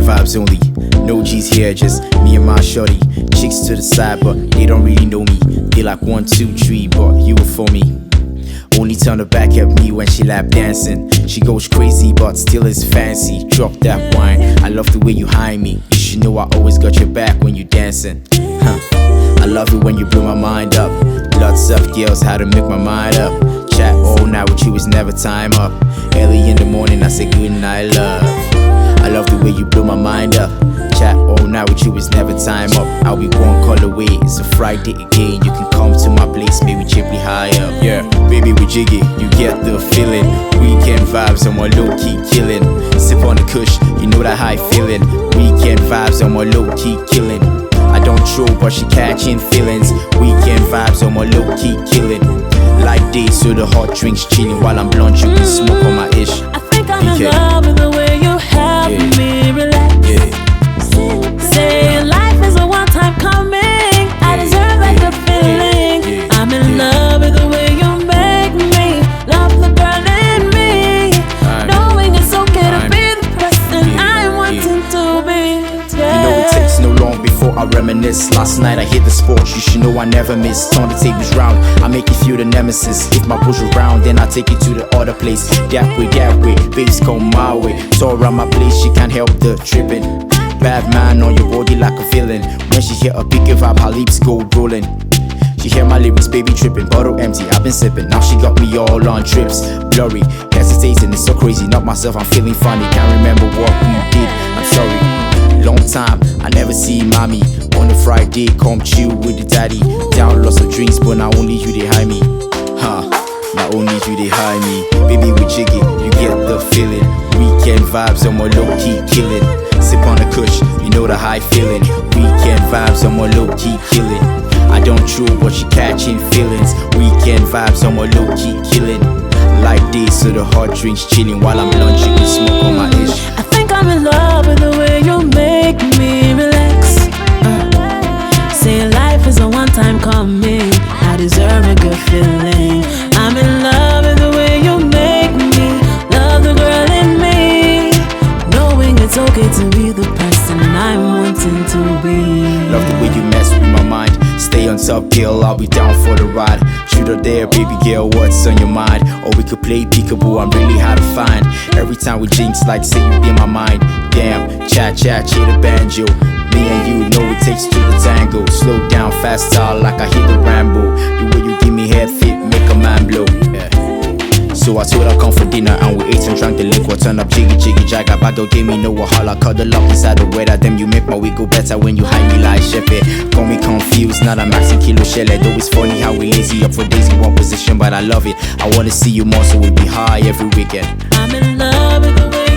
vibes only. No G's here, just me and my shorty. Chicks to the side, but they don't really know me. They like 1, 2, 3, but you were for me. Only turn her back at me when she lap dancing. She goes crazy, but still is fancy. Drop that wine, I love the way you hide me. You should know I always got your back when you dancing. I love it when you blow my mind up. Lots of girls, how to make my mind up. Chat all night with you is never time up. Early in the morning, I say good night, love. I love the way you blow my mind up. Chat all night with you is never time up. I'll be one call away, it's a Friday again. You can come to my place, maybe gently high up. Yeah, baby we jiggy, you get the feeling. Weekend vibes, I'm a low-key killing. Sip on the kush, you know that high feeling. Weekend vibes, I'm a low-key killing. I don't troll, but she catching feelings. Weekend vibes, I'm a low-key killing. Like days, so the hot drinks chilling. While I'm blunt, you can smoke on my ish. I think I'm in love with the way you help me relax. Say life is a one-time coming. I deserve a good feeling. I'm in love with the way you make me love the girl in me. Knowing it's okay to be the person I'm wanting to be. You know it takes no long before I reminisce. Last night I hit the sport, you should know I never miss. Turn the tables round, I make you feel the nemesis. If my push around, then I take you to the other place. That way, babes come my way. So around my place, she can't help the tripping. Bad man on your body like a villain. When she hear a bigger vibe, her lips go rolling. She hear my lyrics, baby tripping, bottle empty, I've been sipping. Now she got me all on trips, blurry, hesitating, it's so crazy. Not myself, I'm feeling funny, can't remember what we did, I'm sorry. Long time, I never see mommy. On a Friday, come chill with the daddy. Down lots of drinks, but now only you they hide me. Now only you they hide me. Baby we jiggy, you get the feeling. Weekend vibes, I'm a low-key killing. Sip on the kush, you know the high feeling. Weekend vibes, I'm a low-key killing. I don't troll, but she catching feelings. Weekend vibes, I'm a low-key killing. Like this, so the hot drinks chilling. While I'm blunt, you can smoke on my ish. I think I'm in love with the way you make me relax. Say life is a one-time coming. I deserve a good feeling. I'm in love with the way you make me love the girl in me. Knowing it's okay to be the person I'm wanting to be. Love the way you mess with my mind. Stay on top, girl, I'll be down for the ride. Shoot her there, baby girl, what's on your mind? Or we could play peekaboo, I'm really hard to find. Every time we jinx, like say you in my mind. Damn, chat, cheer the banjo. Me and you know it takes two to tango. Slow down, faster, like I hit the Rambo. The way you give me head fit, make a man blow. So I told her come for dinner and we ate and drank the liquor. Turn up jiggy jagga, bag girl gave me no wahala. Cuddle up inside the weather, then you make my week go better when you hide me like Shepe. Got me confused, now I'm maxing kilo shell. Though it's funny how we lazy up for days in one position, but I love it. I wanna see you more, so we be high every weekend. I'm in love with the way